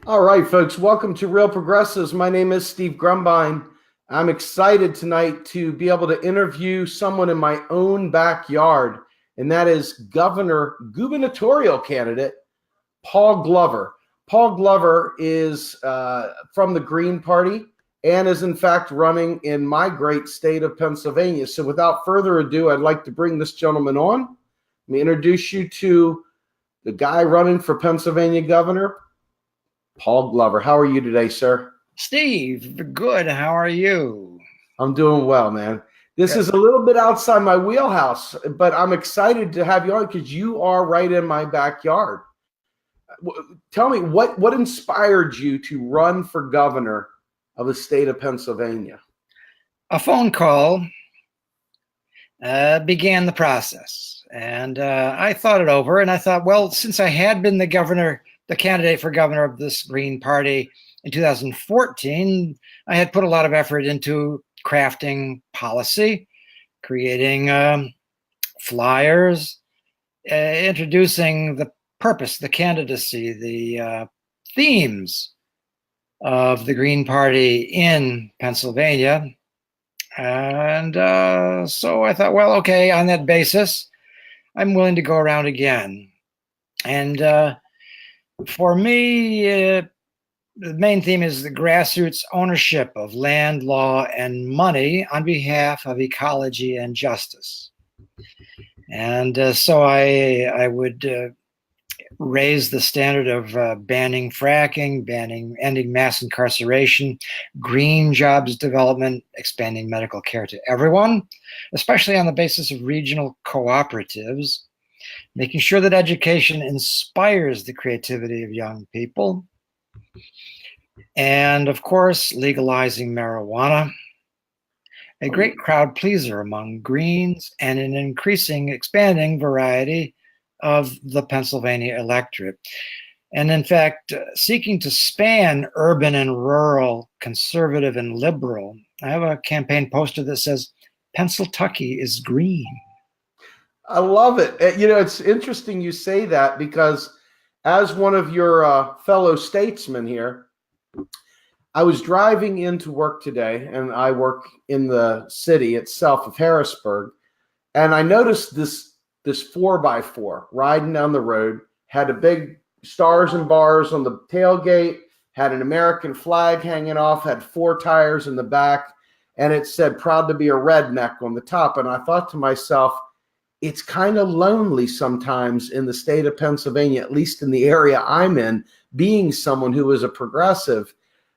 All right, folks, welcome to Real Progressives. My name is Steve Grumbine. I'm excited tonight to be able to interview someone in my own backyard, and that is Gubernatorial Candidate Paul Glover. Paul Glover is from the Green Party and is, in fact, running in my great state of Pennsylvania. So without further ado, I'd like to bring this gentleman on. Let me introduce you to the guy running for Pennsylvania governor, Paul Glover. How are you today, sir? Steve, good. How are you? I'm doing well, man. This Good. is a little bit outside my wheelhouse, but I'm excited to have you on because you are right in my backyard. Tell me, what inspired you to run for governor of the state of Pennsylvania? A phone call began the process, and I thought it over, and I thought, well, since I had been the candidate for governor of this Green Party in 2014, I had put a lot of effort into crafting policy, creating flyers, introducing the purpose, the candidacy, the themes of the Green Party in Pennsylvania. And so I thought, well, okay, on that basis, I'm willing to go around again. And for me, the main theme is the grassroots ownership of land, law, and money on behalf of ecology and justice. And so I would raise the standard of banning fracking, ending mass incarceration, green jobs development, expanding medical care to everyone, especially on the basis of regional cooperatives, making sure that education inspires the creativity of young people, and of course, legalizing marijuana, a great crowd pleaser among Greens and an expanding variety of the Pennsylvania electorate. And in fact, seeking to span urban and rural, conservative and liberal. I have a campaign poster that says, Pennsyltucky is green. I love it. You know, it's interesting you say that because as one of your fellow statesmen here, I was driving into work today, and I work in the city itself of Harrisburg, and I noticed this 4x4 riding down the road, had a big stars and bars on the tailgate, had an American flag hanging off, had 4 tires in the back, and it said proud to be a redneck on the top. And I thought to myself, it's kind of lonely sometimes in the state of Pennsylvania, at least in the area I'm in, being someone who is a progressive.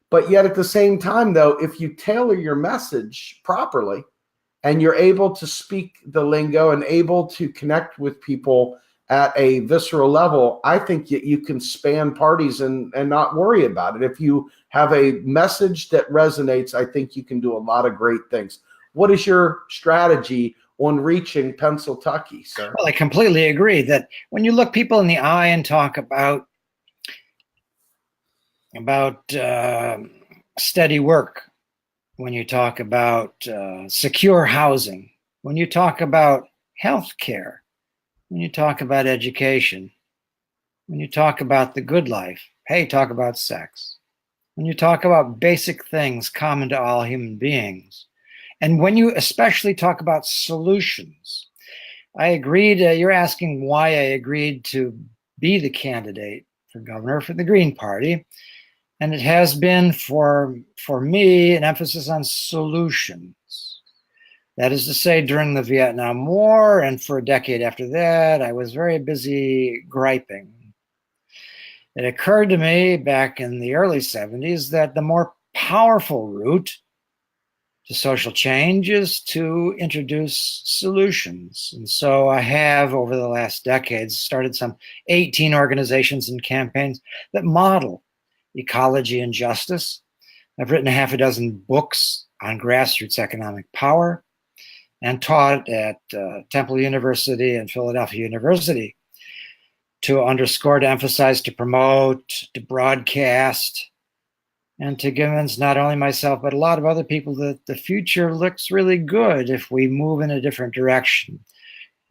But yet at the same time, though, if you tailor your message properly, and you're able to speak the lingo and able to connect with people at a visceral level, I think you can span parties and not worry about it. If you have a message that resonates, I think you can do a lot of great things. What is your strategy on reaching Pennsyltucky, sir? Well, I completely agree that when you look people in the eye and talk about steady work, when you talk about secure housing, when you talk about health care, when you talk about education, when you talk about the good life, hey, talk about sex. When you talk about basic things common to all human beings, and when you especially talk about solutions, I agreed, you're asking why I agreed to be the candidate for governor for the Green Party. And it has been for me an emphasis on solutions. That is to say, during the Vietnam War and for a decade after that, I was very busy griping. It occurred to me back in the early 70s that the more powerful route to social change is to introduce solutions. And so I have, over the last decades, started some 18 organizations and campaigns that model ecology and justice. I've written 6 books on grassroots economic power and taught at Temple University and Philadelphia University to underscore, to emphasize, to promote, to broadcast, and to convince not only myself, but a lot of other people that the future looks really good if we move in a different direction.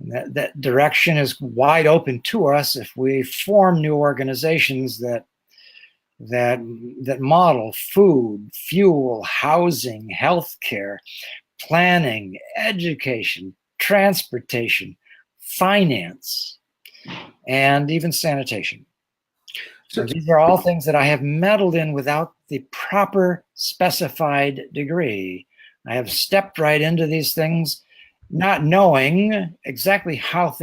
And that direction is wide open to us if we form new organizations that that model food, fuel, housing, healthcare, planning, education, transportation, finance, and even sanitation. So these are all things that I have meddled in without the proper specified degree. I have stepped right into these things, not knowing exactly how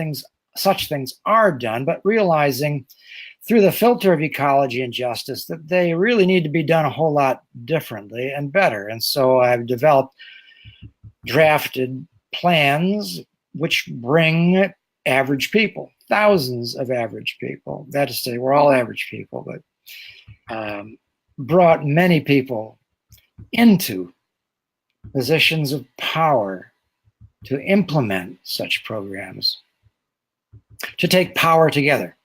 such things are done, but realizing through the filter of ecology and justice that they really need to be done a whole lot differently and better. And so I've drafted plans which bring average people, thousands of average people. That is to say, we're all average people, but brought many people into positions of power to implement such programs, to take power together.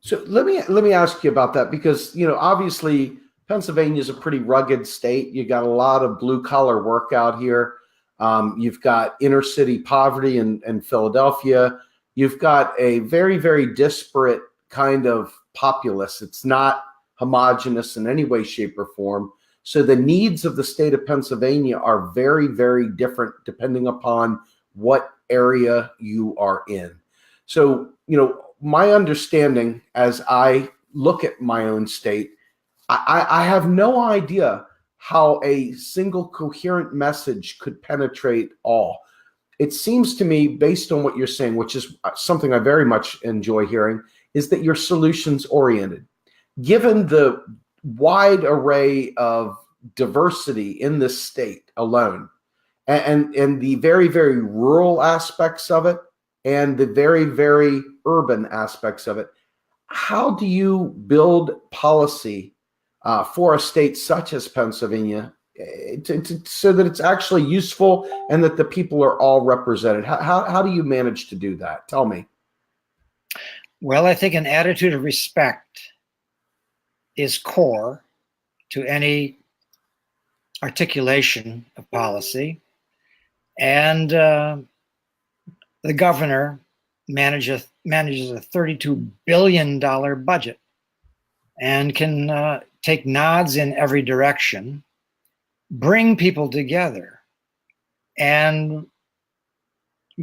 So let me ask you about that, because obviously Pennsylvania is a pretty rugged state. You got a lot of blue collar work out here. You've got inner city poverty in Philadelphia. You've got a very, very disparate kind of populace. It's not homogenous in any way, shape, or form. So the needs of the state of Pennsylvania are very, very different depending upon what area you are in. So, my understanding as I look at my own state, I have no idea how a single coherent message could penetrate all. It seems to me, based on what you're saying, which is something I very much enjoy hearing, is that you're solutions oriented. Given the wide array of diversity in this state alone, and the very, very rural aspects of it, and the very, very urban aspects of it, how do you build policy for a state such as Pennsylvania so that it's actually useful and that the people are all represented? How do you manage to do that? Tell me. Well, I think an attitude of respect is core to any articulation of policy. And the governor manages a $32 billion budget and can take nods in every direction, bring people together. And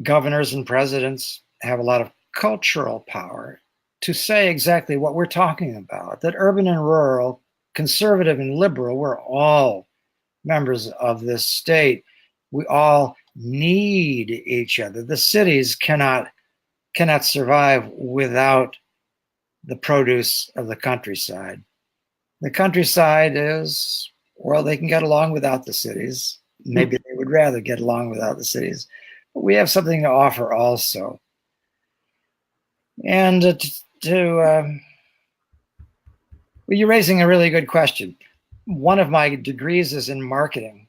governors and presidents have a lot of cultural power to say exactly what we're talking about, that urban and rural, conservative and liberal, we're all members of this state. We all need each other. The cities cannot survive without the produce of the countryside. The countryside is, well, they can get along without the cities. Maybe they would rather get along without the cities. But we have something to offer also. And well, you're raising a really good question. One of my degrees is in marketing.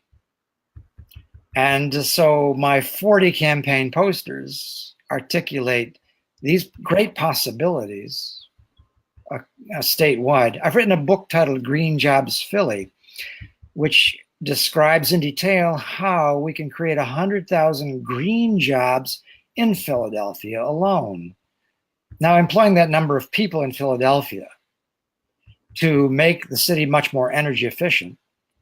And so my 40 campaign posters articulate these great possibilities statewide. I've written a book titled Green Jobs Philly, which describes in detail how we can create 100,000 green jobs in Philadelphia alone. Now, employing that number of people in Philadelphia to make the city much more energy efficient,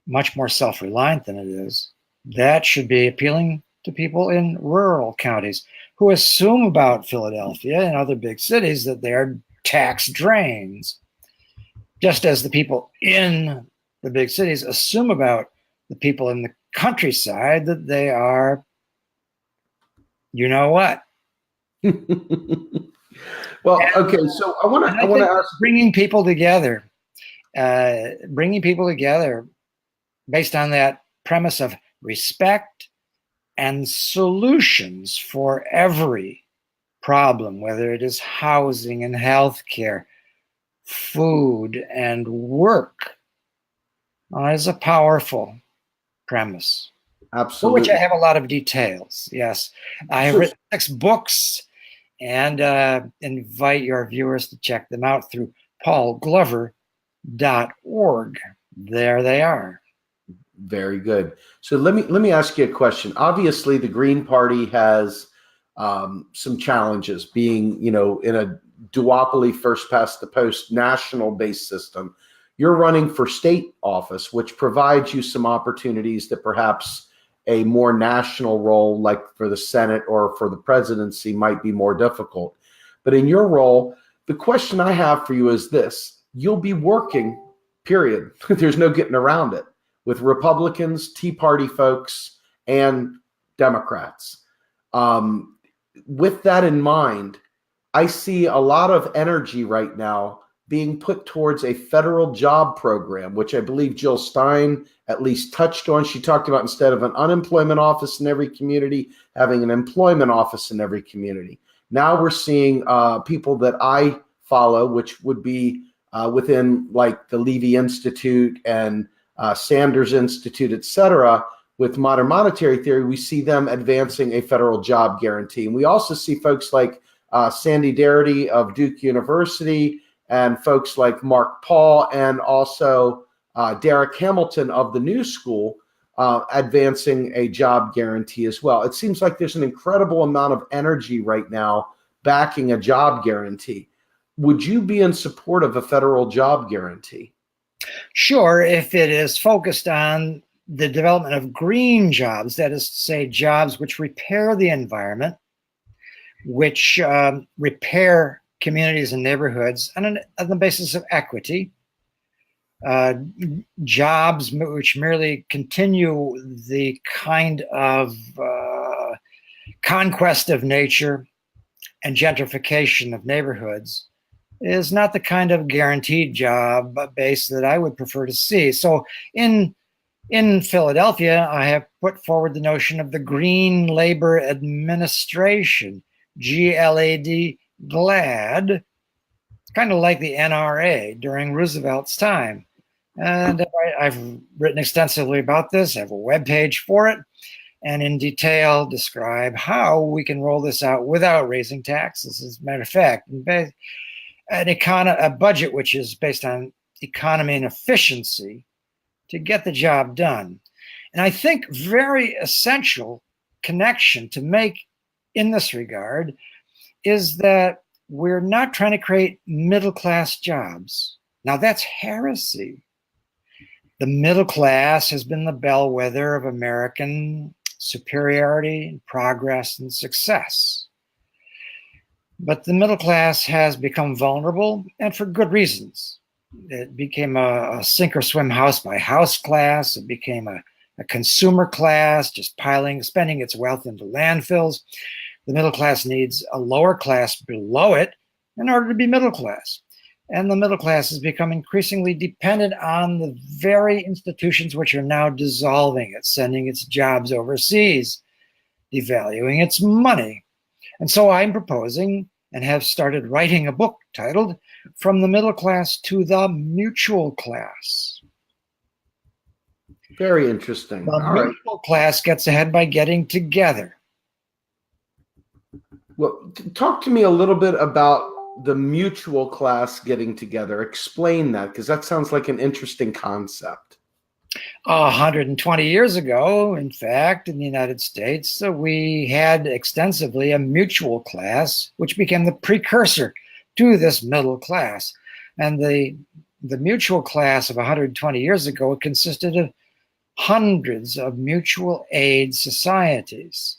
much more self-reliant than it is, that should be appealing to people in rural counties who assume about Philadelphia and other big cities that they're tax drains, just as the people in the big cities assume about the people in the countryside that they are, you know what. Well, okay, so I want to ask, bringing people together based on that premise of respect and solutions for every problem, whether it is housing and healthcare, food and work, is a powerful premise. Absolutely. For which I have a lot of details. Yes, I have written 6 books, and invite your viewers to check them out through paulglover.org. There they are. Very good. So let me ask you a question. Obviously, the Green Party has some challenges, being in a duopoly, first past the post, national based system. you're running for state office, which provides you some opportunities that perhaps a more national role, like for the Senate or for the presidency, might be more difficult. But in your role, the question I have for you is this: you'll be working, period. There's no getting around it, with Republicans, Tea Party folks, and Democrats. With that in mind, I see a lot of energy right now being put towards a federal job program, which I believe Jill Stein at least touched on. She talked about, instead of an unemployment office in every community, having an employment office in every community. Now we're seeing people that I follow, which would be within like the Levy Institute and Sanders Institute, et cetera. With modern monetary theory, we see them advancing a federal job guarantee. And we also see folks like Sandy Darity of Duke University, and folks like Mark Paul, and also Derek Hamilton of the New School advancing a job guarantee as well. It seems like there's an incredible amount of energy right now backing a job guarantee. Would you be in support of a federal job guarantee? Sure, if it is focused on the development of green jobs, that is to say, jobs which repair the environment, which repair communities and neighborhoods on the basis of equity, jobs which merely continue the kind of conquest of nature and gentrification of neighborhoods, is not the kind of guaranteed job base that I would prefer to see. So in Philadelphia, I have put forward the notion of the Green Labor Administration, GLAD, GLAD, kind of like the NRA during Roosevelt's time. And I've written extensively about this. I have a webpage for it, and in detail describe how we can roll this out without raising taxes. As a matter of fact, a budget which is based on economy and efficiency to get the job done. And I think very essential connection to make in this regard is that we're not trying to create middle-class jobs. Now, that's heresy. The middle class has been the bellwether of American superiority, progress, and success. But the middle class has become vulnerable, and for good reasons. It became a sink or swim house by house class. It became a consumer class, just spending its wealth into landfills. The middle class needs a lower class below it in order to be middle class. And the middle class has become increasingly dependent on the very institutions which are now dissolving it, sending its jobs overseas, devaluing its money. And so I'm proposing, and have started writing, a book titled From the Middle Class to the Mutual Class. Very interesting. The mutual class gets ahead by getting together. Well, talk to me a little bit about the mutual class getting together. Explain that, because that sounds like an interesting concept. 120 years ago, in fact, in the United States, we had extensively a mutual class, which became the precursor to this middle class. And the mutual class of 120 years ago consisted of hundreds of mutual aid societies,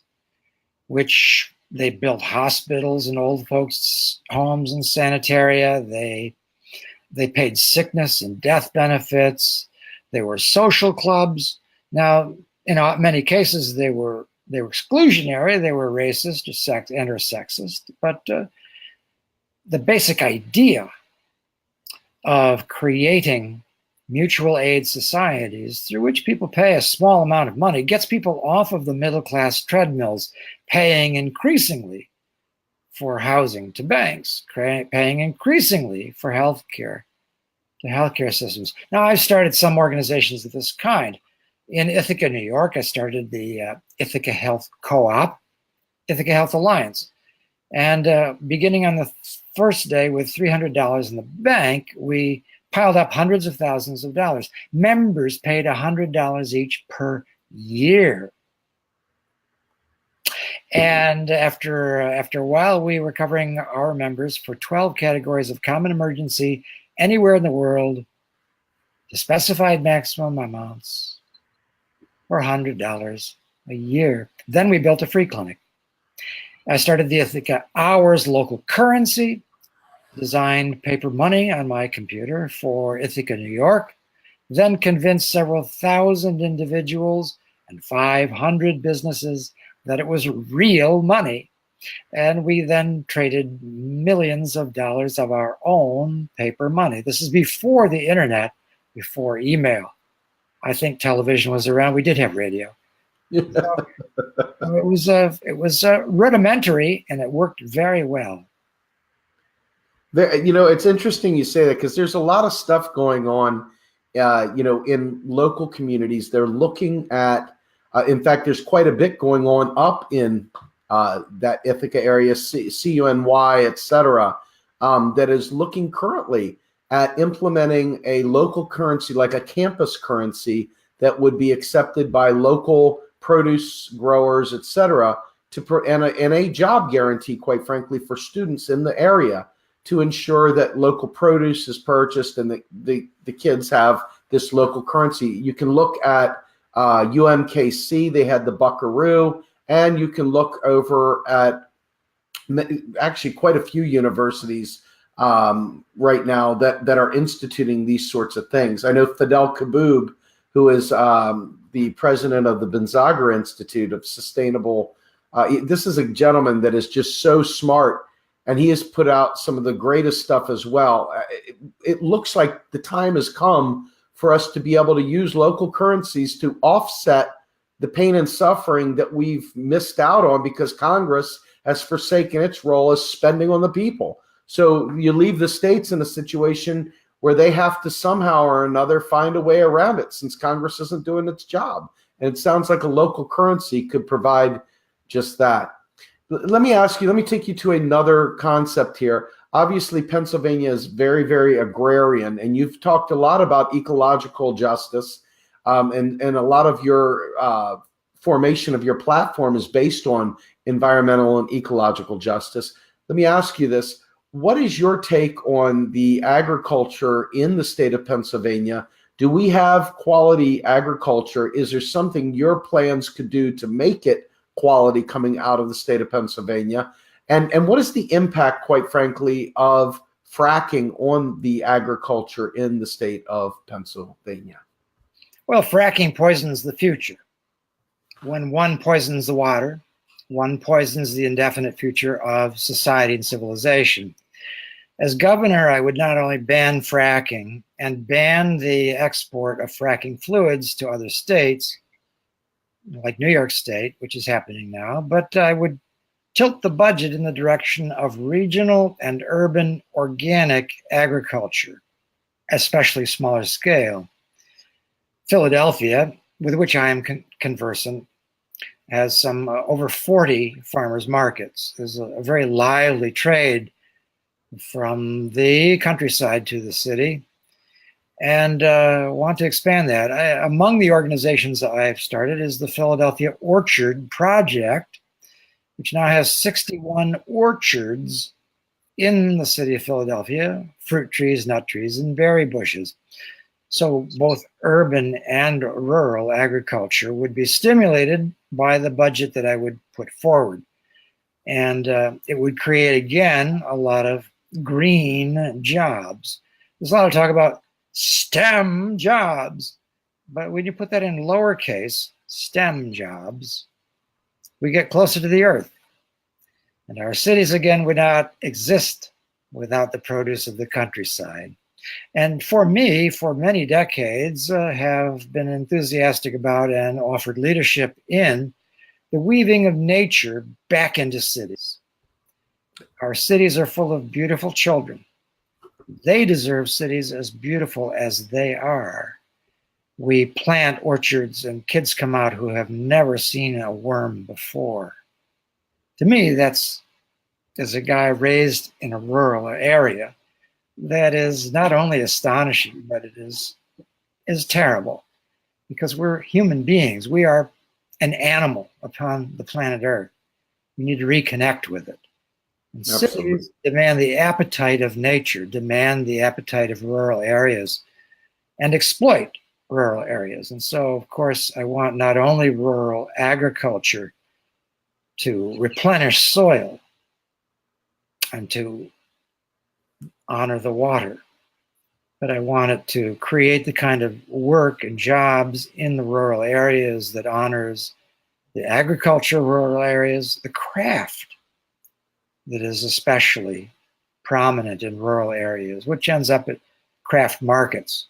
which they built hospitals and old folks' homes and sanitaria. They paid sickness and death benefits. They were social clubs. Now, in many cases, they were exclusionary. They were racist or sexist. But the basic idea of creating mutual aid societies through which people pay a small amount of money gets people off of the middle class treadmills, paying increasingly for housing to banks, paying increasingly for health care to healthcare systems. Now, I've started some organizations of this kind. In Ithaca, New York, I started the Ithaca Health Co-op, Ithaca Health Alliance. And beginning on the first day with $300 in the bank, we piled up hundreds of thousands of dollars. Members paid $100 each per year. And after a while, we were covering our members for 12 categories of common emergency anywhere in the world The specified maximum amounts were $100 a year. Then we built a free clinic. I started the Ithaca Hours local currency, designed paper money on my computer for Ithaca, New York, then convinced several thousand individuals and 500 businesses that it was real money. And we then traded millions of dollars of our own paper money. This is before the internet, before email. I think television was around. We did have radio. So it was rudimentary, and it worked very well. It's interesting you say that, because there's a lot of stuff going on, in local communities. They're looking at, in fact, there's quite a bit going on up in that Ithaca area, CUNY, et cetera, that is looking currently at implementing a local currency, like a campus currency, that would be accepted by local produce growers, et cetera, and a job guarantee, quite frankly, for students in the area, to ensure that local produce is purchased and the kids have this local currency. You can look at UMKC, they had the Buckaroo, and you can look over at actually quite a few universities right now that are instituting these sorts of things. I know Fidel Kaboub, who is the president of the Gonzaga Institute of Sustainable, this is a gentleman that is just so smart, and he has put out some of the greatest stuff as well. It looks like the time has come for us to be able to use local currencies to offset the pain and suffering that we've missed out on because Congress has forsaken its role as spending on the people. So you leave the states in a situation where they have to somehow or another find a way around it, since Congress isn't doing its job. And it sounds like a local currency could provide just that. Let me ask you, let me take you to another concept here. Obviously, Pennsylvania is very, very agrarian, and you've talked a lot about ecological justice, and a lot of your formation of your platform is based on environmental and ecological justice. Let me ask you this. What is your take on the agriculture in the state of Pennsylvania? Do we have quality agriculture? Is there something your plans could do to make it quality coming out of the state of Pennsylvania? And what is the impact, quite frankly, of fracking on the agriculture in the state of Pennsylvania? Well, fracking poisons the future. When one poisons the water, one poisons the indefinite future of society and civilization. As governor, I would not only ban fracking and ban the export of fracking fluids to other states, like New York State, which is happening now, but I would tilt the budget in the direction of regional and urban organic agriculture, especially smaller scale. Philadelphia, with which I am conversant, has some over 40 farmers markets. There's a very lively trade from the countryside to the city, and want to expand that. Among the organizations that I've started is the Philadelphia Orchard Project, which now has 61 orchards in the city of Philadelphia, fruit trees, nut trees, and berry bushes. So both urban and rural agriculture would be stimulated by the budget that I would put forward. And it would create, again, a lot of green jobs. There's a lot of talk about STEM jobs, but when you put that in lowercase, STEM jobs, we get closer to the earth. And our cities, again, would not exist without the produce of the countryside. And for me, for many decades, have been enthusiastic about and offered leadership in the weaving of nature back into cities. Our cities are full of beautiful children. They deserve cities as beautiful as they are. We plant orchards and kids come out who have never seen a worm before. To me, that's, as a guy raised in a rural area, that is not only astonishing, but it is terrible, because we're human beings. We are an animal upon the planet Earth. We need to reconnect with it. And cities demand the appetite of nature, demand the appetite of rural areas. and exploit rural areas. And so, of course, I want not only rural agriculture to replenish soil and to honor the water, but I want it to create the kind of work and jobs in the rural areas that honors the agriculture rural areas, the craft that is especially prominent in rural areas, which ends up at craft markets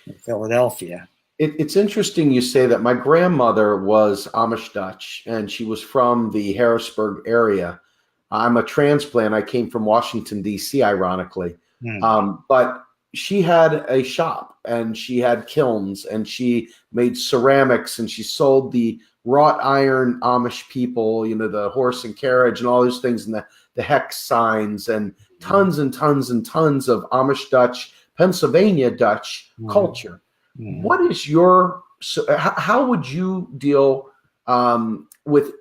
in Philadelphia. It's interesting you say that. My grandmother was Amish Dutch, and she was from the Harrisburg area. I'm a transplant. I came from Washington, D.C., ironically. But she had a shop, and she had kilns, and she made ceramics, and she sold the wrought iron Amish people, the horse and carriage and all those things, and the hex signs, and tons and tons and tons of Amish Dutch, Pennsylvania Dutch culture. What is how would you deal with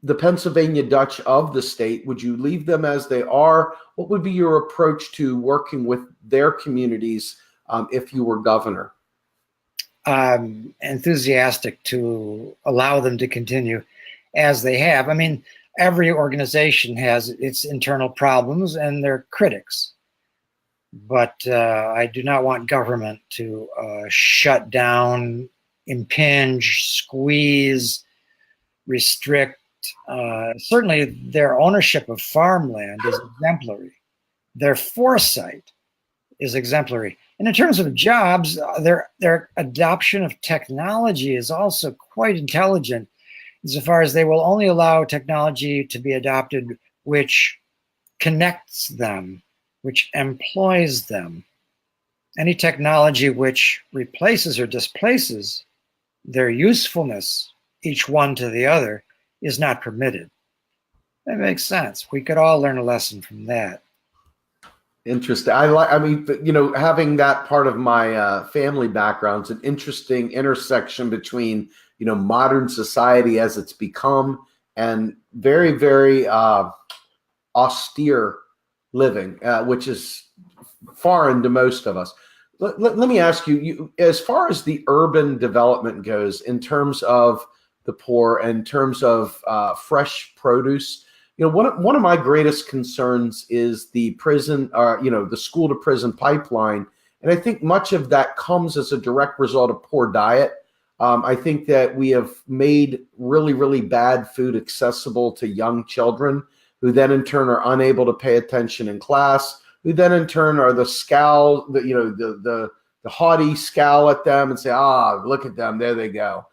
the Pennsylvania Dutch of the state? Would you leave them as they are? What would be your approach to working with their communities if you were governor? Enthusiastic to allow them to continue as they have. I mean, every organization has its internal problems and their critics. But I do not want government to shut down, impinge, squeeze, restrict. Certainly their ownership of farmland is exemplary. Their foresight is exemplary. And in terms of jobs, their adoption of technology is also quite intelligent, insofar as they will only allow technology to be adopted which connects them, which employs them. Any technology which replaces or displaces their usefulness, each one to the other, is not permitted. That makes sense. We could all learn a lesson from that. Interesting. Having that part of my family background is an interesting intersection between, modern society as it's become and very, very austere living, which is foreign to most of us. Let me ask you, as far as the urban development goes, in terms of the poor, and in terms of fresh produce, one of my greatest concerns is the prison, the school to prison pipeline. And I think much of that comes as a direct result of poor diet. I think that we have made really, really bad food accessible to young children, who then in turn are unable to pay attention in class, who then in turn are the haughty scowl at them and say, look at them, there they go.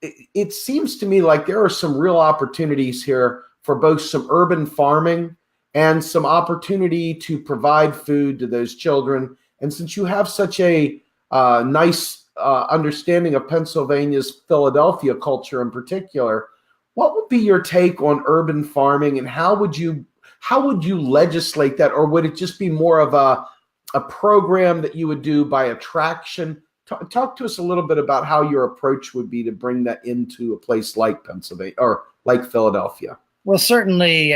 It seems to me like there are some real opportunities here for both some urban farming and some opportunity to provide food to those children. And since you have such a nice understanding of Pennsylvania's Philadelphia culture in particular, what would be your take on urban farming, and how would you legislate that? Or would it just be more of a program that you would do by attraction? Talk to us a little bit about how your approach would be to bring that into a place like Pennsylvania or like Philadelphia. Well, certainly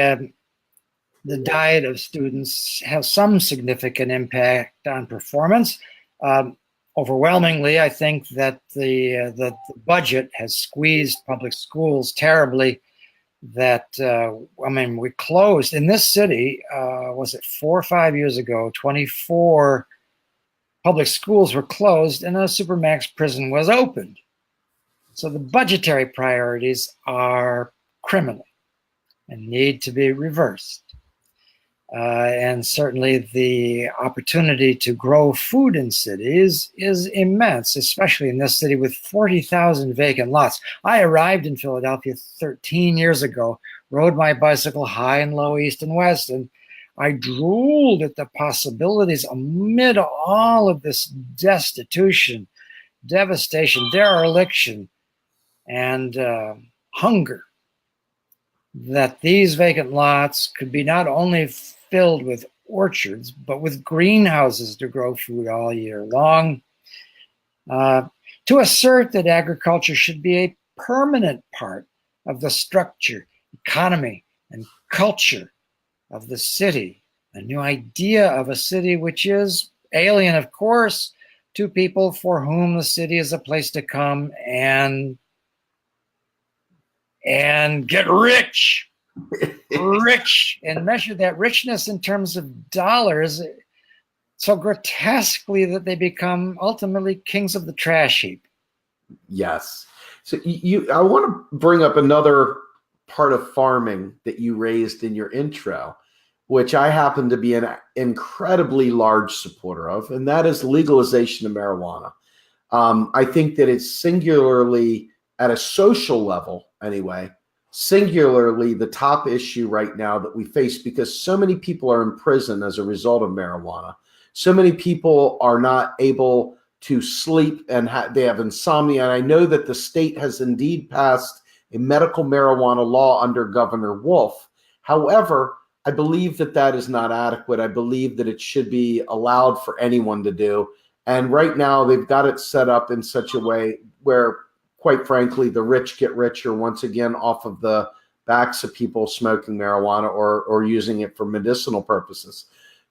the diet of students has some significant impact on performance. Overwhelmingly, I think that the budget has squeezed public schools terribly. That we closed in this city. Was it 4 or 5 years ago? 24 public schools were closed, and a supermax prison was opened. So the budgetary priorities are criminal and need to be reversed. And certainly the opportunity to grow food in cities is immense, especially in this city with 40,000 vacant lots. I arrived in Philadelphia 13 years ago, rode my bicycle high and low, east and west, and I drooled at the possibilities amid all of this destitution, devastation, dereliction, and hunger, that these vacant lots could be not only filled with orchards, but with greenhouses to grow food all year long. To assert that agriculture should be a permanent part of the structure, economy, and culture of the city. A new idea of a city which is alien, of course, to people for whom the city is a place to come and get rich, and measure that richness in terms of dollars so grotesquely that they become ultimately kings of the trash heap. Yes. So I want to bring up another part of farming that you raised in your intro, which I happen to be an incredibly large supporter of, and that is legalization of marijuana. I think that it's singularly, at a social level anyway, singularly the top issue right now that we face, because so many people are in prison as a result of marijuana. So many people are not able to sleep and they have insomnia. And I know that the state has indeed passed a medical marijuana law under Governor Wolf. However, I believe that that is not adequate. I believe that it should be allowed for anyone to do. And right now they've got it set up in such a way where, quite frankly, the rich get richer once again off of the backs of people smoking marijuana or using it for medicinal purposes.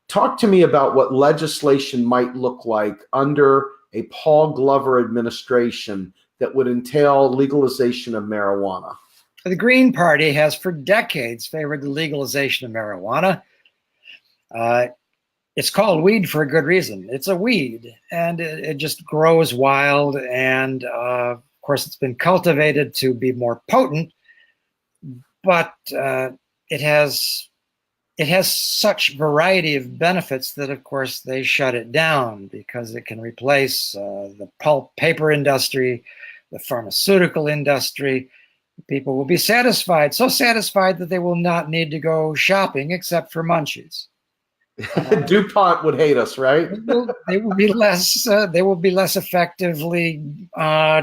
Talk to me about what legislation might look like under a Paul Glover administration that would entail legalization of marijuana. The Green Party has for decades favored the legalization of marijuana. It's called weed for a good reason. It's a weed, and it just grows wild. And of course, it's been cultivated to be more potent, but it has such variety of benefits that, of course, they shut it down because it can replace the pulp paper industry, the pharmaceutical industry. People will be satisfied, so satisfied that they will not need to go shopping except for munchies. DuPont would hate us, right? They will be less effectively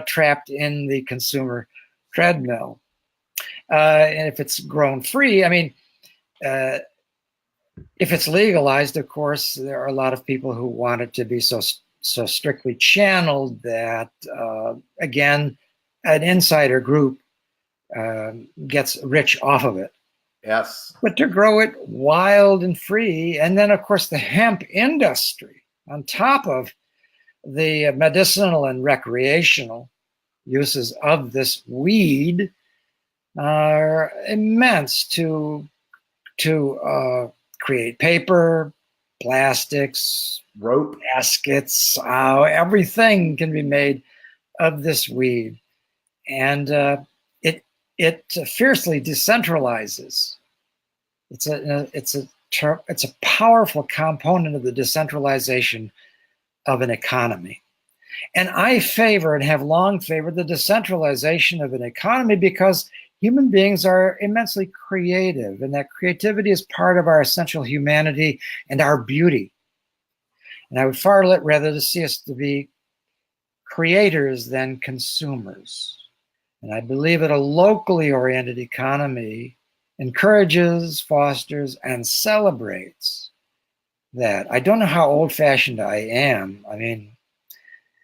trapped in the consumer treadmill. And if it's grown free, I mean, if it's legalized, of course, there are a lot of people who want it to be so strictly channeled that, again, an insider group gets rich off of it. Yes. But to grow it wild and free, and then, of course, the hemp industry on top of the medicinal and recreational uses of this weed are immense to create paper, plastics, rope, baskets, everything can be made of this weed. And it fiercely decentralizes. It's a powerful component of the decentralization of an economy. And I favor and have long favored the decentralization of an economy because human beings are immensely creative, and that creativity is part of our essential humanity and our beauty. And I would far rather to see us to be creators than consumers. And I believe that a locally oriented economy encourages, fosters, and celebrates that. I don't know how old-fashioned I am. I mean,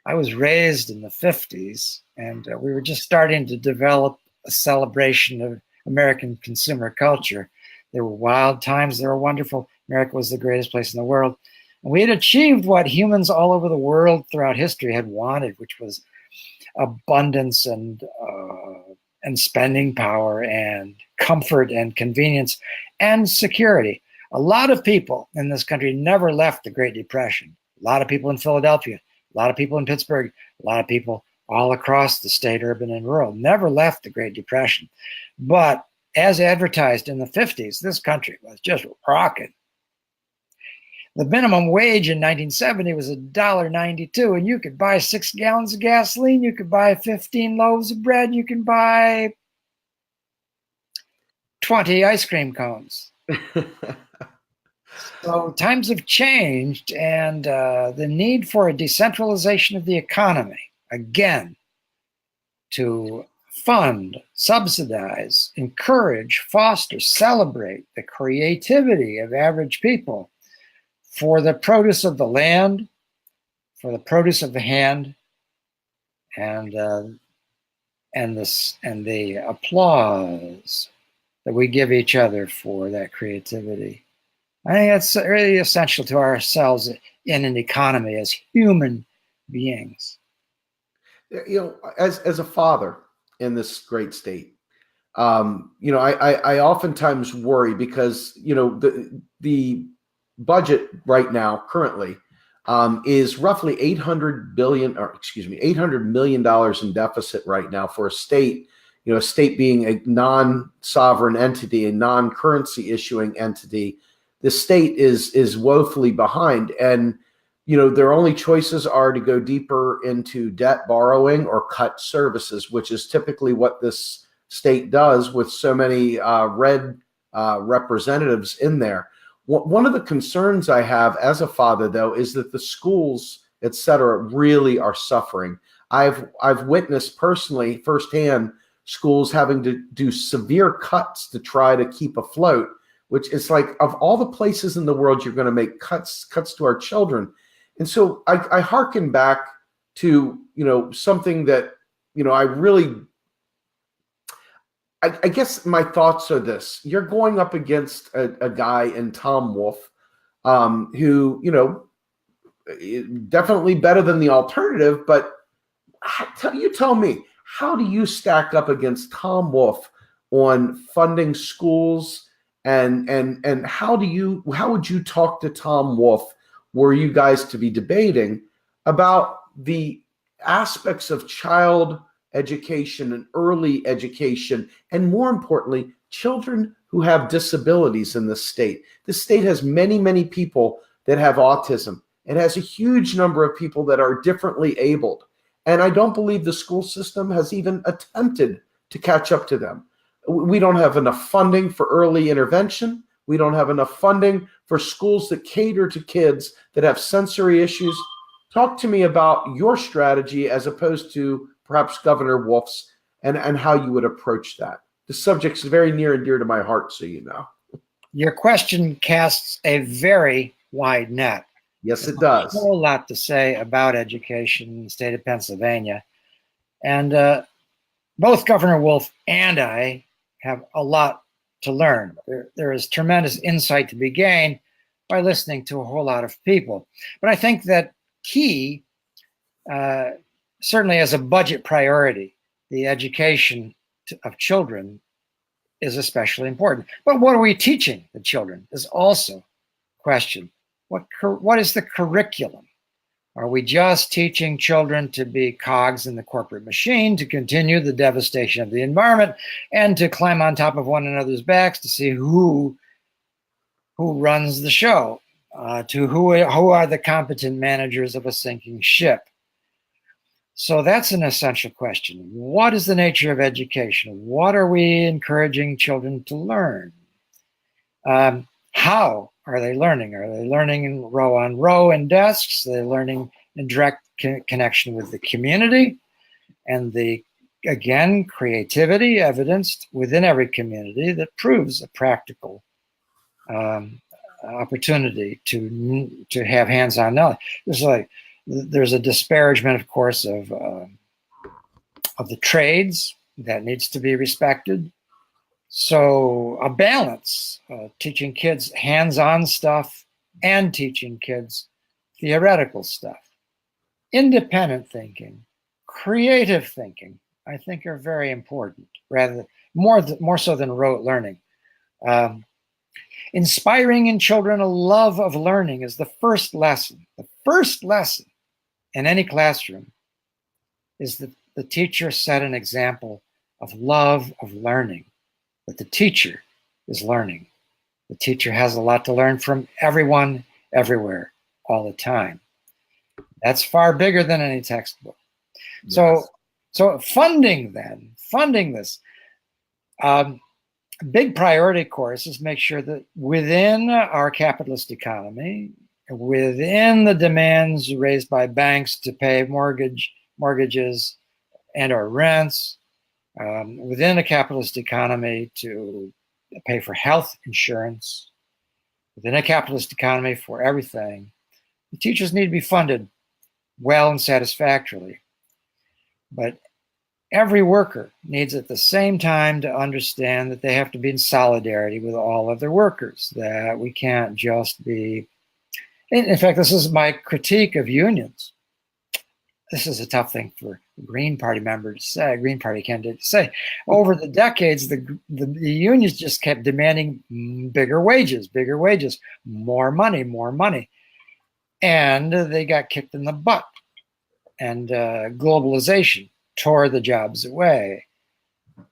I was raised in the 50s, and we were just starting to develop a celebration of American consumer culture. There were wild times. They were wonderful. America was the greatest place in the world. And we had achieved what humans all over the world throughout history had wanted, which was abundance and spending power and comfort and convenience and security. A lot of people in this country never left the Great Depression. A lot of people in Philadelphia, a lot of people in Pittsburgh, a lot of people all across the state, urban and rural, never left the Great Depression. But as advertised in the 50s, this country was just rocking. The minimum wage in 1970 was $1.92, and you could buy 6 gallons of gasoline, you could buy 15 loaves of bread, you can buy 20 ice cream cones. So times have changed, and the need for a decentralization of the economy, again, to fund, subsidize, encourage, foster, celebrate the creativity of average people for the produce of the land, for the produce of the hand, and the applause that we give each other for that creativity. I think that's really essential to ourselves in an economy as human beings. As a father in this great state, I oftentimes worry because the budget right now currently is roughly $800 million in deficit right now for a state. A state being a non-sovereign entity, a non-currency issuing entity. The state is woefully behind, and their only choices are to go deeper into debt borrowing or cut services, which is typically what this state does with so many red representatives in there. One of the concerns I have as a father, though, is that the schools, et cetera, really are suffering. I've witnessed personally, firsthand, schools having to do severe cuts to try to keep afloat, which is like, of all the places in the world you're going to make cuts to our children. And so I hearken back to, something that, I guess my thoughts are this. You're going up against a guy in Tom Wolfe, who, definitely better than the alternative, but you tell me, how do you stack up against Tom Wolfe on funding schools, and how would you talk to Tom Wolfe were you guys to be debating about the aspects of child education and early education, and more importantly, children who have disabilities in this state? This state has many, many people that have autism. It has a huge number of people that are differently abled. And I don't believe the school system has even attempted to catch up to them. We don't have enough funding for early intervention. We don't have enough funding for schools that cater to kids that have sensory issues. Talk to me about your strategy as opposed to perhaps Governor Wolf's, and how you would approach that. The subject's very near and dear to my heart, so you know. Your question casts a very wide net. Yes, it does. There's a whole lot to say about education in the state of Pennsylvania. And both Governor Wolf and I have a lot to learn. There is tremendous insight to be gained by listening to a whole lot of people. But I think that key, certainly as a budget priority, the education of children is especially important. But what are we teaching the children is also a question. What is the curriculum? Are we just teaching children to be cogs in the corporate machine, to continue the devastation of the environment, and to climb on top of one another's backs to see who runs the show, to who are the competent managers of a sinking ship? So that's an essential question. What is the nature of education? What are we encouraging children to learn? How are they learning? Are they learning in row on row in desks? Are they learning in direct connection with the community? And again, creativity evidenced within every community that proves a practical opportunity to have hands-on knowledge. There's a disparagement, of course, of the trades that needs to be respected. So a balance, teaching kids hands-on stuff and teaching kids theoretical stuff. Independent thinking, creative thinking, I think are very important, more so than rote learning. Inspiring in children a love of learning is the first lesson. The first lesson in any classroom is that the teacher set an example of love of learning. But the teacher is learning. The teacher has a lot to learn from everyone, everywhere, all the time. That's far bigger than any textbook. Yes. So funding this. Big priority, of course, is make sure that within our capitalist economy, within the demands raised by banks to pay mortgages and our rents, within a capitalist economy to pay for health insurance, within a capitalist economy for everything, the teachers need to be funded well and satisfactorily. But every worker needs at the same time to understand that they have to be in solidarity with all other workers, that we can't just be, in fact, this is my critique of unions. this is a tough thing for a Green Party member to say, a Green Party candidate to say. Over the decades, the unions just kept demanding bigger wages, more money. And they got kicked in the butt. And globalization tore the jobs away.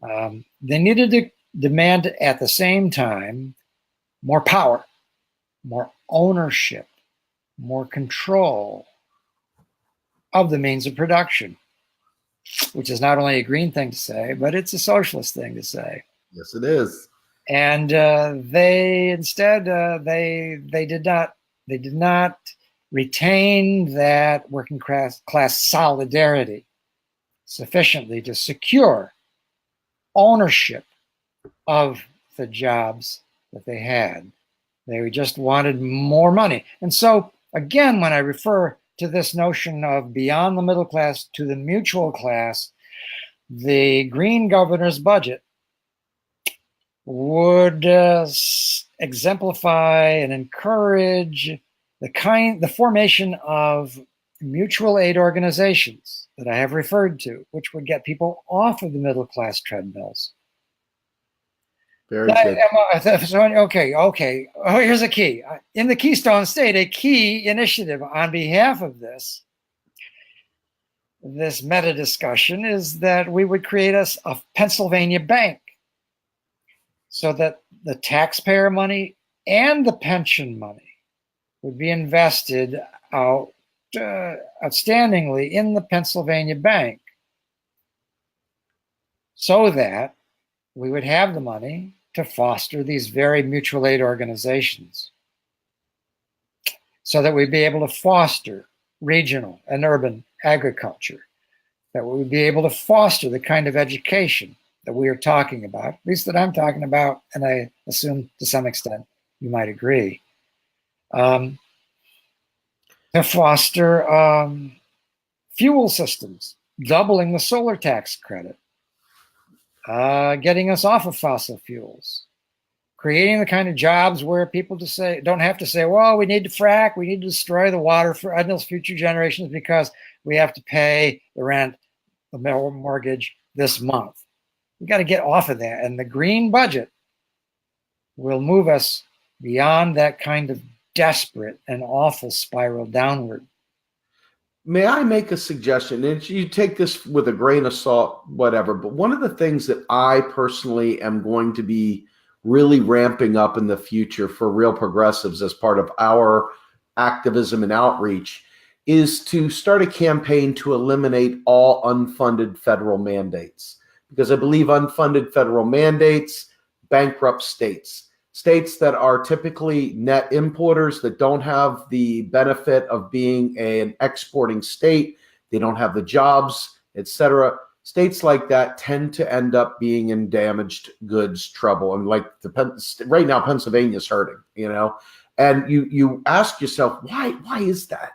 They needed to demand at the same time more power, more ownership, more control of the means of production, which is not only a green thing to say, but it's a socialist thing to say. Yes, it is. And they instead they did not retain that working class solidarity sufficiently to secure ownership of the jobs that they had. They just wanted more money. And so, again, when I refer to this notion of beyond the middle class to the mutual class, the Green governor's budget would exemplify and encourage the formation of mutual aid organizations that I have referred to, which would get people off of the middle class treadmills. Very good. Okay. Oh, here's a key. In the Keystone State, a key initiative on behalf of this meta discussion is that we would create a Pennsylvania bank so that the taxpayer money and the pension money would be invested outstandingly in the Pennsylvania bank so that we would have the money to foster these very mutual aid organizations so that we'd be able to foster regional and urban agriculture, that we would be able to foster the kind of education that we are talking about, at least that I'm talking about, and I assume to some extent you might agree, to foster fuel systems, doubling the solar tax credit, getting us off of fossil fuels, creating the kind of jobs where people don't have to say, well, we need to frack, we need to destroy the water for those future generations because we have to pay the rent, the mortgage this month. We got to get off of that. And the green budget will move us beyond that kind of desperate and awful spiral downward. May I make a suggestion? And you take this with a grain of salt, whatever, but one of the things that I personally am going to be really ramping up in the future for real progressives as part of our activism and outreach is to start a campaign to eliminate all unfunded federal mandates. Because I believe unfunded federal mandates bankrupt states. States that are typically net importers, that don't have the benefit of being an exporting state, they don't have the jobs, etc. States like that tend to end up being in damaged goods trouble. And like right now, Pennsylvania's hurting, and you ask yourself, why is that?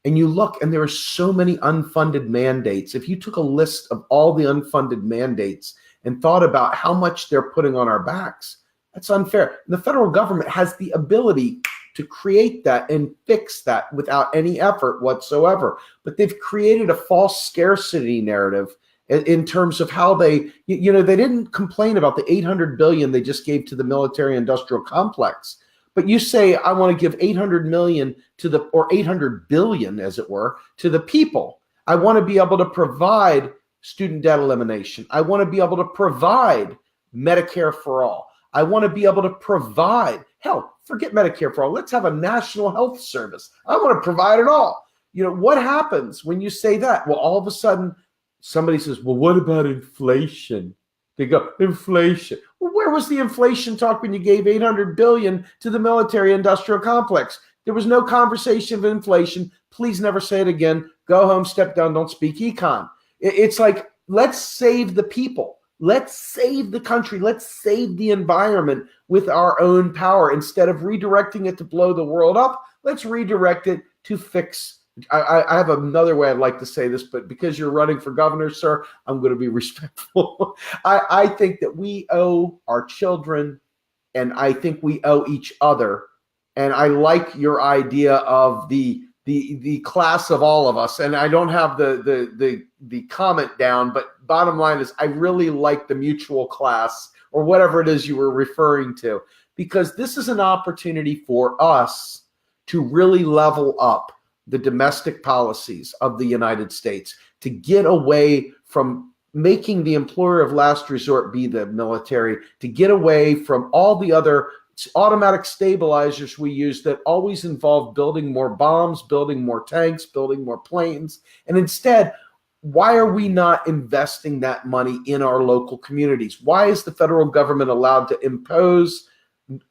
And you look, and there are so many unfunded mandates. If you took a list of all the unfunded mandates and thought about how much they're putting on our backs, that's unfair. And the federal government has the ability to create that and fix that without any effort whatsoever. But they've created a false scarcity narrative in terms of how they didn't complain about the $800 billion they just gave to the military industrial complex. But you say, I want to give $800 million or $800 billion, as it were, to the people. I want to be able to provide student debt elimination. I want to be able to provide Medicare for all. I want to be able to provide, hell, forget Medicare for all. Let's have a national health service. I want to provide it all. What happens when you say that? Well, all of a sudden, somebody says, well, what about inflation? They go, inflation. Well, where was the inflation talk when you gave $800 billion to the military industrial complex? There was no conversation of inflation. Please never say it again. Go home, step down, don't speak econ. It's like, let's save the people. Let's save the country. Let's save the environment with our own power. Instead of redirecting it to blow the world up, let's redirect it to fix. I have another way I'd like to say this, but because you're running for governor, sir, I'm going to be respectful. I think that we owe our children, and I think we owe each other. And I like your idea of the the class of all of us. And I don't have the comment down, but bottom line is I really like the mutual class or whatever it is you were referring to, because this is an opportunity for us to really level up the domestic policies of the United States, to get away from making the employer of last resort be the military, to get away from all the other automatic stabilizers we use that always involve building more bombs, building more tanks, building more planes. And instead, why are we not investing that money in our local communities? Why is the federal government allowed to impose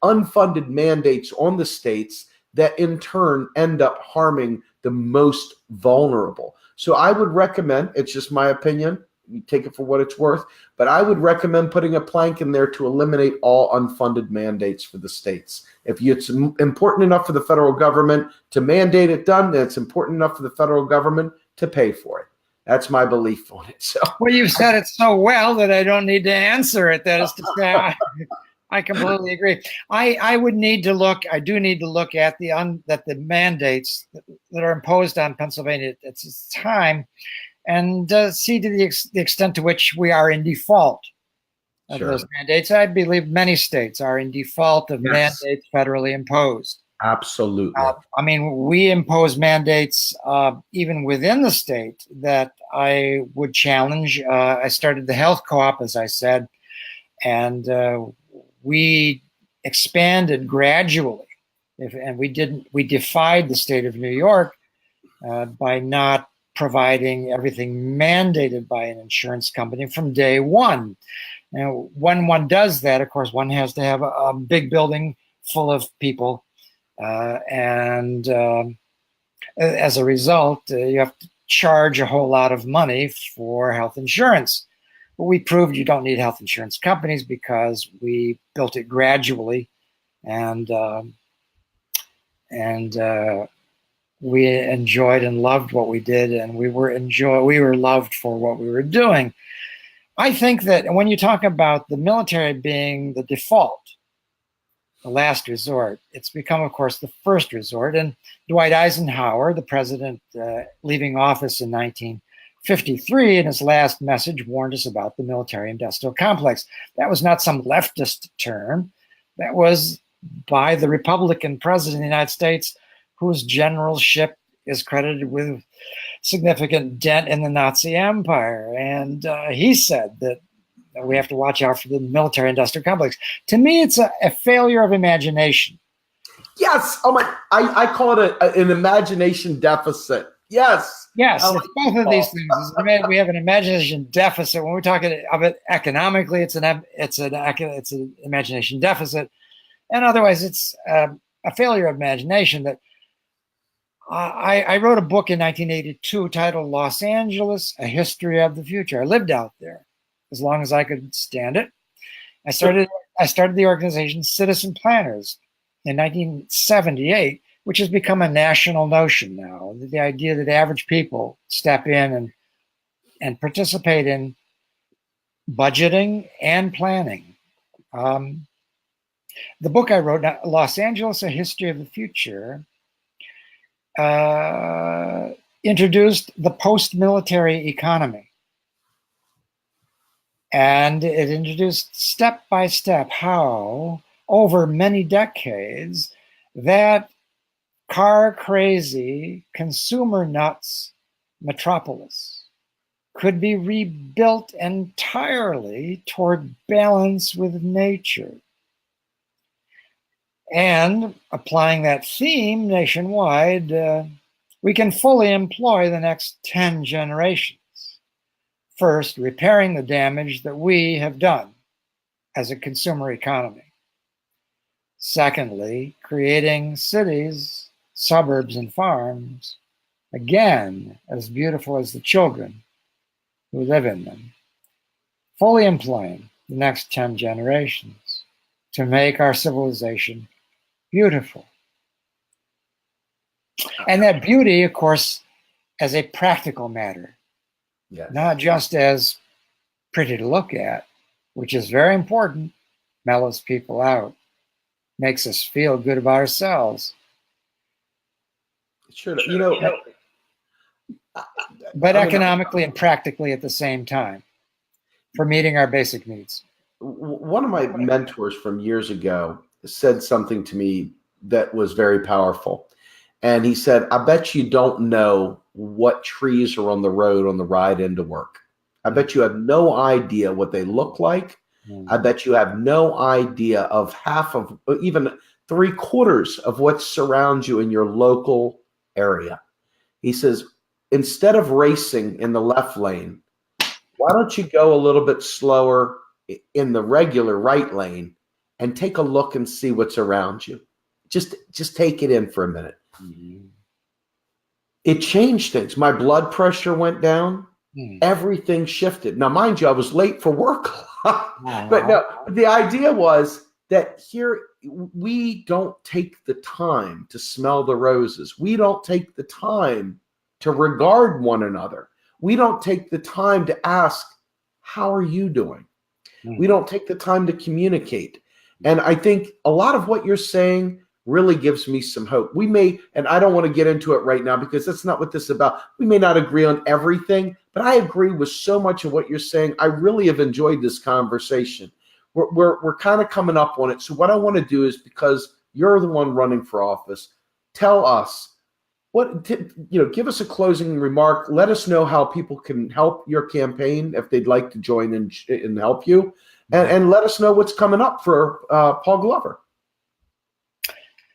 unfunded mandates on the states that in turn end up harming the most vulnerable? So I would recommend, it's just my opinion, you take it for what it's worth, but I would recommend putting a plank in there to eliminate all unfunded mandates for the states. If it's important enough for the federal government to mandate it done, then it's important enough for the federal government to pay for it. That's my belief on it. So, well, you've said it so well that I don't need to answer it. That is to say, I completely agree. I do need to look at the mandates that are imposed on Pennsylvania at this time, and see to the extent to which we are in default of those mandates. I believe many states are in default of mandates federally imposed. Absolutely. I mean, we impose mandates even within the state that I would challenge. I started the health co-op, as I said, and we expanded gradually. We defied the state of New York by not providing everything mandated by an insurance company from day one. Now, when one does that, of course, one has to have a big building full of people. And as a result, you have to charge a whole lot of money for health insurance. But we proved you don't need health insurance companies because we built it gradually, and we enjoyed and loved what we did, and we were loved for what we were doing. I think that when you talk about the military being the default, the last resort, it's become, of course, the first resort. And Dwight Eisenhower, the president leaving office in 1953, in his last message, warned us about the military-industrial complex. That was not some leftist term. That was by the Republican president of the United States, whose generalship is credited with significant dent in the Nazi Empire. And he said that we have to watch out for the military-industrial complex. To me, it's a failure of imagination. Yes. Oh my! I call it an imagination deficit. Yes. Yes. It's both of these things. We have an imagination deficit. When we're talking of it economically, it's an imagination deficit, and otherwise, it's a failure of imagination. That I wrote a book in 1982 titled "Los Angeles: A History of the Future." I lived out there as long as I could stand it. I started the organization Citizen Planners in 1978, which has become a national notion now. The idea that average people step in and participate in budgeting and planning. The book I wrote, Los Angeles: A History of the Future, introduced the post-military economy. And it introduced step by step how, over many decades, that car crazy, consumer nuts metropolis could be rebuilt entirely toward balance with nature. And applying that theme nationwide, we can fully employ the next 10 generations. First, repairing the damage that we have done as a consumer economy. Secondly, creating cities, suburbs, and farms, again, as beautiful as the children who live in them. Fully employing the next 10 generations to make our civilization beautiful. And that beauty, of course, as a practical matter. Yes. Not just as pretty to look at, which is very important, mellows people out, makes us feel good about ourselves. Sure. But I mean, economically and practically at the same time for meeting our basic needs. one of my mentors from years ago said something to me that was very powerful. And he said, I bet you don't know what trees are on the road on the ride into work. I bet you have no idea what they look like. I bet you have no idea of half of, even 3/4 of what surrounds you in your local area. He says, instead of racing in the left lane, why don't you go a little bit slower in the regular right lane and take a look and see what's around you? Just take it in for a minute. Mm-hmm. It changed things. My blood pressure went down. Everything shifted. Now, mind you, I was late for work. But no, the idea was that here we don't take the time to smell the roses. We don't take the time to regard one another. We don't take the time to ask, how are you doing? We don't take the time to communicate. And I think a lot of what you're saying really gives me some hope. We may, and I don't want to get into it right now because that's not what this is about. We may not agree on everything, but I agree with so much of what you're saying. I really have enjoyed this conversation. We're kind of coming up on it. So what I want to do is, because you're the one running for office, tell us give us a closing remark. Let us know how people can help your campaign if they'd like to join and help you, and let us know what's coming up for Paul Glover.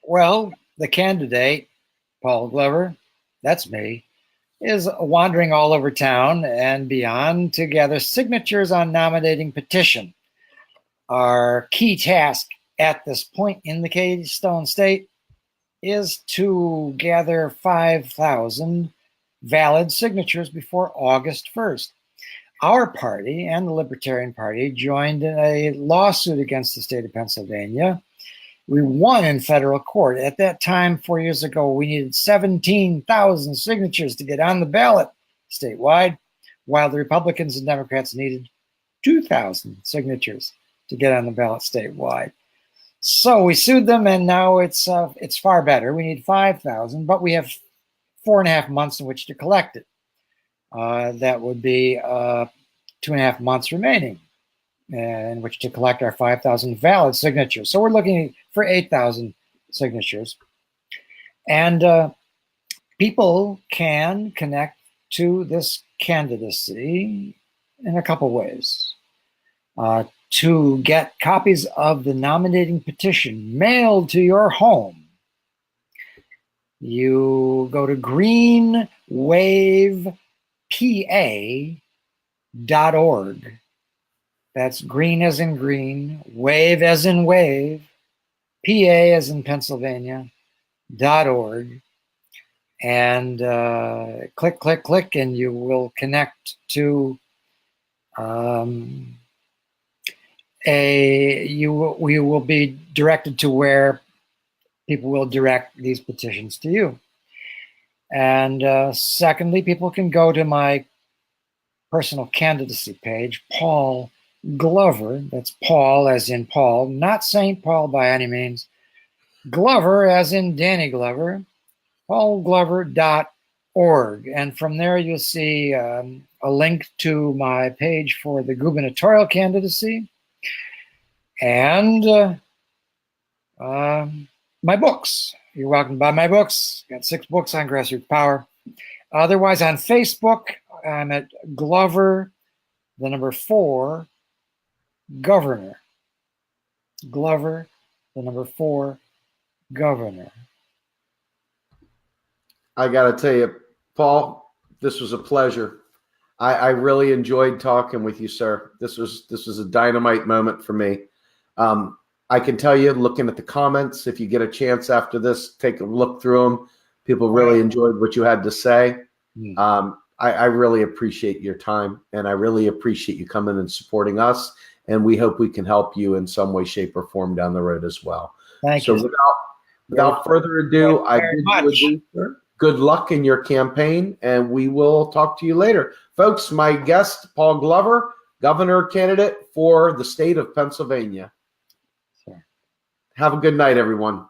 Well, the candidate, Paul Glover, that's me, is wandering all over town and beyond to gather signatures on nominating petition. Our key task at this point in the Keystone State is to gather 5,000 valid signatures before August 1st. Our party and the Libertarian Party joined in a lawsuit against the state of Pennsylvania. We won in federal court. At that time, 4 years ago, we needed 17,000 signatures to get on the ballot statewide, while the Republicans and Democrats needed 2,000 signatures to get on the ballot statewide. So we sued them, and now it's far better. We need 5,000, but we have 4.5 months in which to collect it. That would be 2.5 months remaining in which to collect our 5,000 valid signatures. So we're looking for 8,000 signatures. And people can connect to this candidacy in a couple ways. To get copies of the nominating petition mailed to your home, you go to greenwavepa.org. That's green as in green, wave as in wave, PA as in Pennsylvania, .org. And click, click, click, and you will connect to you will be directed to where people will direct these petitions to you. And secondly, people can go to my personal candidacy page, Paul Glover. That's Paul as in Paul, not St. Paul by any means. Glover as in Danny Glover, paulglover.org. And from there you'll see a link to my page for the gubernatorial candidacy and my books. You're welcome to buy my books. Got 6 books on grassroots power. Otherwise, on Facebook, I'm at Glover, the number 4, Governor. Glover, the number 4, Governor. I got to tell you, Paul, this was a pleasure. I really enjoyed talking with you, sir. This was a dynamite moment for me. I can tell you, looking at the comments, if you get a chance after this, take a look through them. People really enjoyed what you had to say. I really appreciate your time, and I really appreciate you coming and supporting us. And we hope we can help you in some way, shape, or form down the road as well. Thank you. So without further ado, I bid you adieu, sir. Good luck in your campaign, and we will talk to you later. Folks, my guest, Paul Glover, governor candidate for the state of Pennsylvania. Sure. Have a good night, everyone.